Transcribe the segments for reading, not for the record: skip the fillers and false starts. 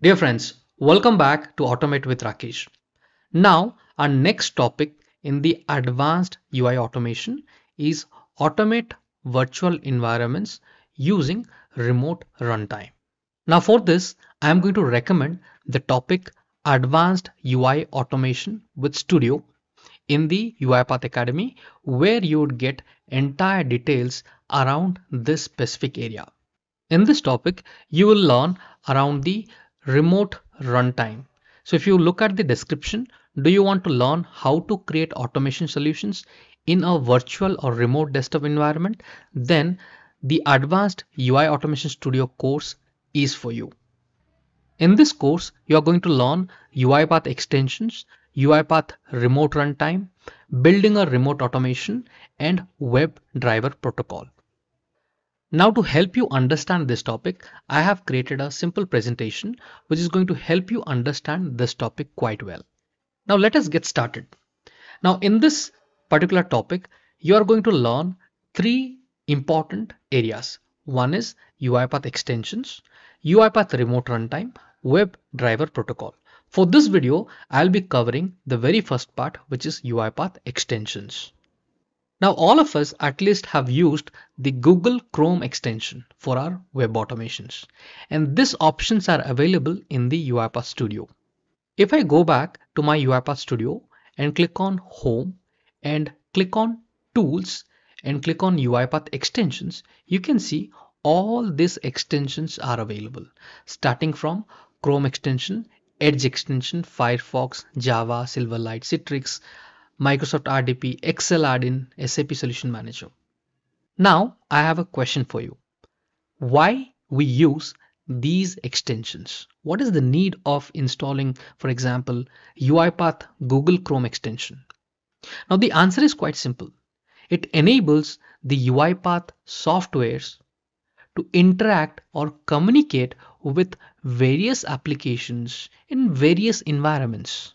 Dear friends, welcome back to Automate with Rakesh. Now, our next topic in the advanced UI automation is automate virtual environments using remote runtime. Now, for this, I am going to recommend the topic Advanced UI Automation with Studio in the UiPath Academy, where you would get entire details around this specific area. In this topic, you will learn around the remote runtime. So if you look at the description, do you want to learn how to create automation solutions in a virtual or remote desktop environment? Then the Advanced UI Automation Studio course is for you. In this course, you are going to learn UiPath extensions, UiPath remote runtime, building a remote automation, and web driver protocol. Now, to help you understand this topic, I have created a simple presentation which is going to help you understand this topic quite well. Now, let us get started. Now, in this particular topic, you are going to learn three important areas. One is UiPath extensions, UiPath remote runtime, web driver protocol. For this video, I'll be covering the very first part, which is UiPath extensions. Now, all of us at least have used the Google Chrome extension for our web automations, and these options are available in the UiPath Studio. If I go back to my UiPath Studio and click on Home and click on Tools and click on UiPath extensions, you can see all these extensions are available, starting from Chrome extension, Edge extension, Firefox, Java, Silverlight, Citrix, Microsoft RDP, Excel add-in, SAP Solution Manager. Now I have a question for you. Why we use these extensions? What is the need of installing, for example, UiPath Google Chrome extension? Now the answer is quite simple. It enables the UiPath softwares to interact or communicate with various applications in various environments.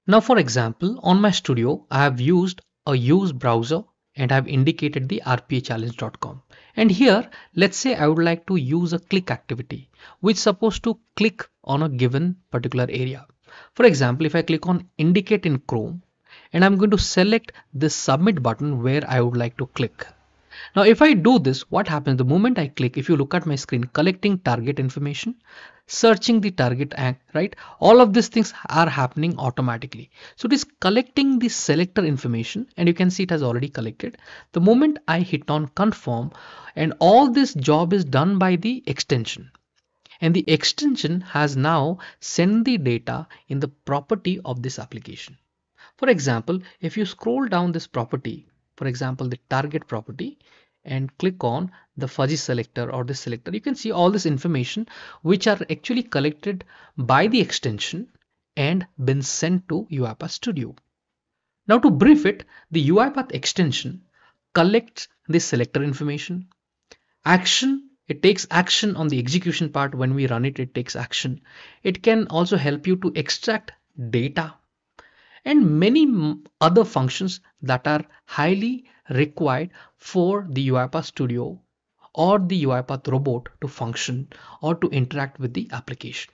Now, for example, on my studio, I have used a use browser and I have indicated the rpachallenge.com. And here, let's say I would like to use a click activity, which is supposed to click on a given particular area. For example, if I click on indicate in Chrome, and I'm going to select the submit button where I would like to click. Now, if I do this, what happens the moment I click? If you look at my screen, collecting target information, searching the target, right? All of these things are happening automatically. So it is collecting the selector information, and you can see it has already collected. The moment I hit on confirm, and all this job is done by the extension. And the extension has now sent the data in the property of this application. For example, if you scroll down this property, for example, the target property, and click on the fuzzy selector or the selector, you can see all this information which are actually collected by the extension and been sent to UiPath Studio. Now to brief it, the UiPath extension collects the selector information, action, it takes action on the execution part. When we run it, it takes action. It can also help you to extract data and many other functions that are highly required for the UiPath Studio or the UiPath robot to function or to interact with the application.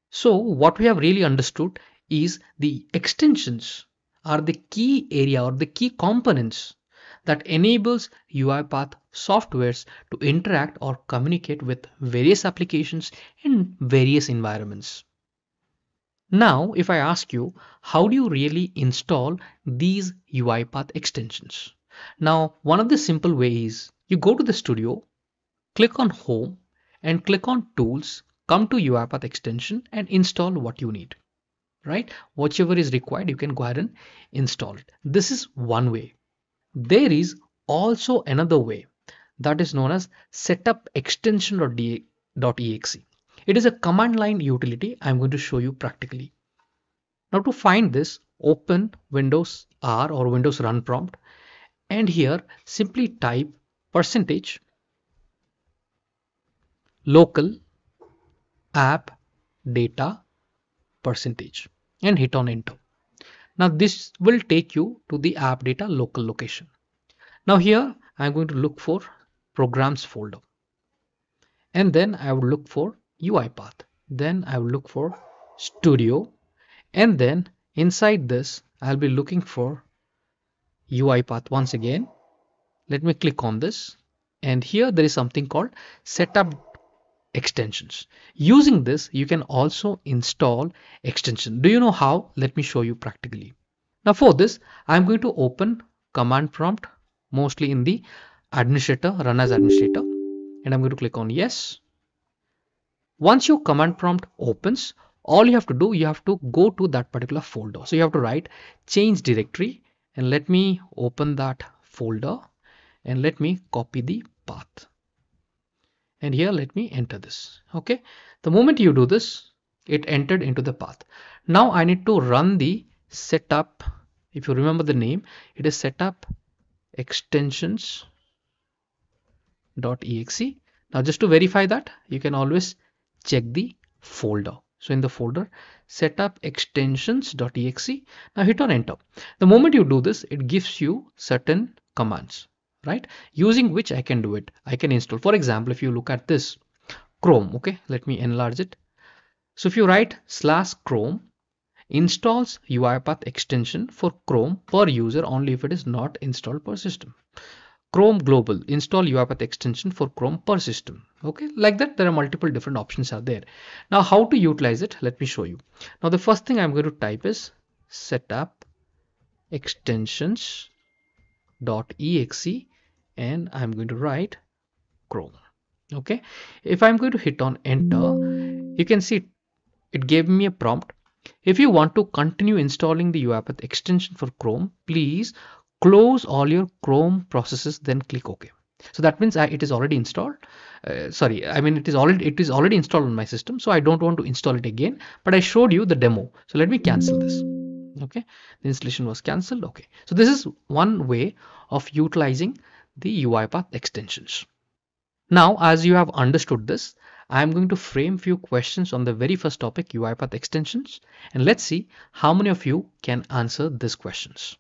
So what we have really understood is the extensions are the key area or the key components that enables UiPath softwares to interact or communicate with various applications in various environments. Now, if I ask you, how do you really install these UiPath extensions? Now, one of the simple ways, you go to the studio, click on Home, and click on Tools, come to UiPath extension and install what you need, right? Whichever is required, you can go ahead and install it. This is one way. There is also another way that is known as setup extension.exe. It is a command line utility I'm going to show you practically. Now to find this, open Windows R or Windows Run prompt, and here simply type percentage local app data percentage and hit on enter. Now this will take you to the app data local location. Now here I'm going to look for programs folder. And then I would look for UiPath. Then I will look for Studio, and then inside this I'll be looking for UiPath once again. Let me click on this, and here there is something called setup extensions. Using this you can also install extension. Do you know how? Let me show you practically. Now for this I'm going to open command prompt, mostly in the administrator, run as administrator, and I'm going to click on yes. Once your command prompt opens, all you have to do, you have to go to that particular folder. So you have to write change directory, and let me open that folder and let me copy the path. And here let me enter this. Okay. The moment you do this, it entered into the path. Now I need to run the setup. If you remember the name, it is setup extensions.exe. Now just to verify that, you can always check the folder. So in the folder setup extensions.exe, now hit on enter. The moment you do this, it gives you certain commands, right, using which I can do it. I can install, for example, if you look at this Chrome, okay, let me enlarge it. So if you write /Chrome installs UiPath extension for Chrome per user only if it is not installed per system. Chrome Global, install UiPath extension for Chrome per system. Okay, like that, there are multiple different options are there. Now how to utilize it, let me show you. Now the first thing I'm going to type is setup extensions.exe, and I'm going to write Chrome. Okay, if I'm going to hit on enter, you can see it gave me a prompt. If you want to continue installing the UiPath extension for Chrome, please close all your Chrome processes, then click OK. So that means it is already installed. It is already installed on my system, so I don't want to install it again, but I showed you the demo. So let me cancel this. Okay, the installation was cancelled. Okay, so this is one way of utilizing the UiPath extensions. Now, as you have understood this, I am going to frame few questions on the very first topic, UiPath extensions, and let's see how many of you can answer these questions.